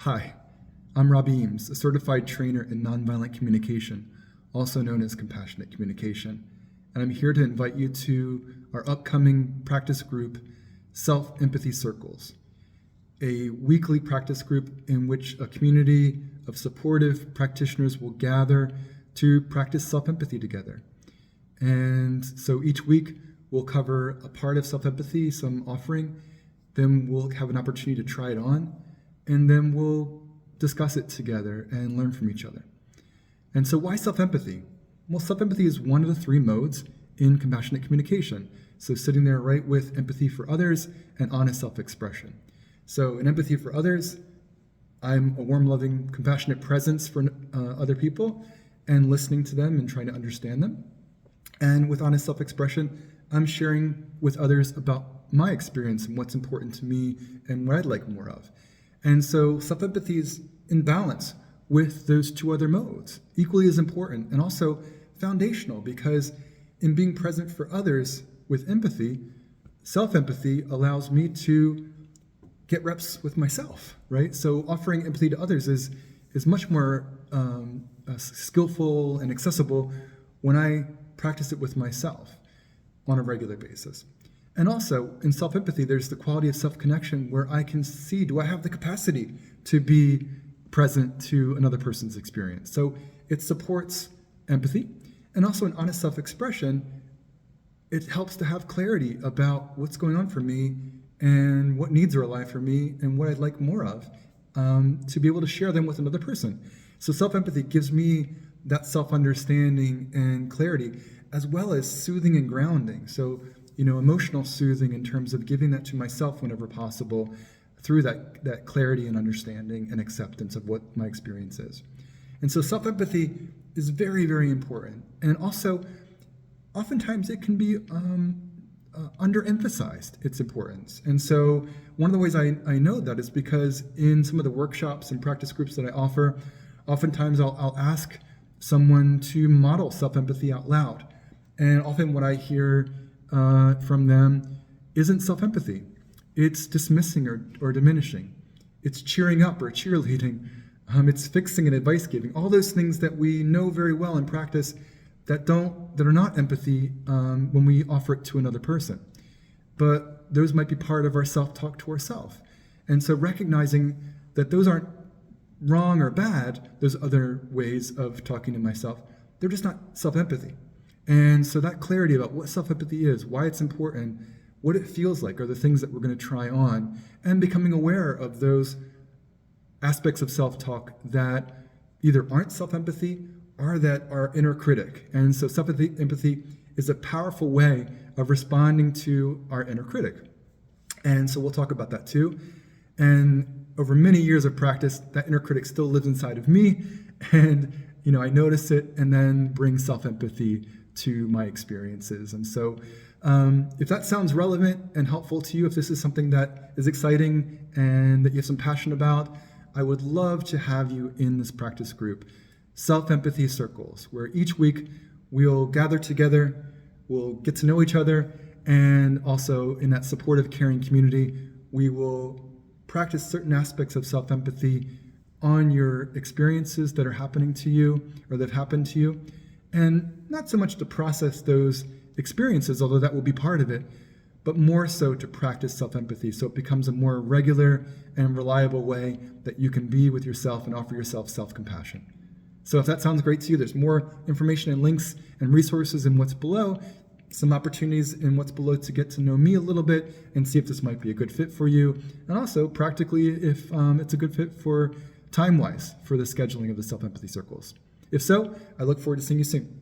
Hi, I'm Eames, a certified trainer in Nonviolent Communication, also known as Compassionate Communication, and I'm here to invite you to our upcoming practice group, Self-Empathy Circles, a weekly practice group in which a community of supportive practitioners will gather to practice self-empathy together. And so each week we'll cover a part of self-empathy, some offering, then we'll have an opportunity to try it on, and then we'll discuss it together and learn from each other. And so why self-empathy? Well, self-empathy is one of the three modes in compassionate communication. So sitting there right with empathy for others and honest self-expression. So in empathy for others, I'm a warm, loving, compassionate presence for other people and listening to them and trying to understand them. And with honest self-expression, I'm sharing with others about my experience and what's important to me and what I'd like more of. And so self-empathy is in balance with those two other modes, equally as important and also foundational, because in being present for others with empathy, self-empathy allows me to get reps with myself, right? So offering empathy to others is much more skillful and accessible when I practice it with myself on a regular basis. And also, in self-empathy, there's the quality of self-connection where I can see, do I have the capacity to be present to another person's experience? So it supports empathy. And also in honest self-expression, it helps to have clarity about what's going on for me and what needs are alive for me and what I'd like more of, to be able to share them with another person. So self-empathy gives me that self-understanding and clarity, as well as soothing and grounding. So emotional soothing in terms of giving that to myself whenever possible through that clarity and understanding and acceptance of what my experience is. And so self-empathy is very, very important. And also, oftentimes it can be underemphasized, its importance. And so one of the ways I know that is because in some of the workshops and practice groups that I offer, oftentimes I'll ask someone to model self-empathy out loud. And often what I hear from them isn't self-empathy. It's dismissing or diminishing. It's cheering up or cheerleading. It's fixing and advice giving. All those things that we know very well in practice that are not empathy when we offer it to another person. But those might be part of our self-talk to ourselves. And so recognizing that those aren't wrong or bad, those other ways of talking to myself, they're just not self-empathy. And so that clarity about what self-empathy is, why it's important, what it feels like are the things that we're going to try on, and becoming aware of those aspects of self-talk that either aren't self-empathy or that are inner critic. And so self-empathy is a powerful way of responding to our inner critic. And so we'll talk about that too. And over many years of practice, that inner critic still lives inside of me. And I notice it and then bring self-empathy to my experiences. And so if that sounds relevant and helpful to you, if this is something that is exciting and that you have some passion about, I would love to have you in this practice group, Self-Empathy Circles, where each week we'll gather together, we'll get to know each other, and also in that supportive, caring community, we will practice certain aspects of self-empathy on your experiences that are happening to you or that have happened to you. And not so much to process those experiences, although that will be part of it, but more so to practice self-empathy so it becomes a more regular and reliable way that you can be with yourself and offer yourself self-compassion. So if that sounds great to you, there's more information and links and resources in what's below, some opportunities in what's below to get to know me a little bit and see if this might be a good fit for you. And also practically if it's a good fit for time-wise for the scheduling of the self-empathy circles. If so, I look forward to seeing you soon.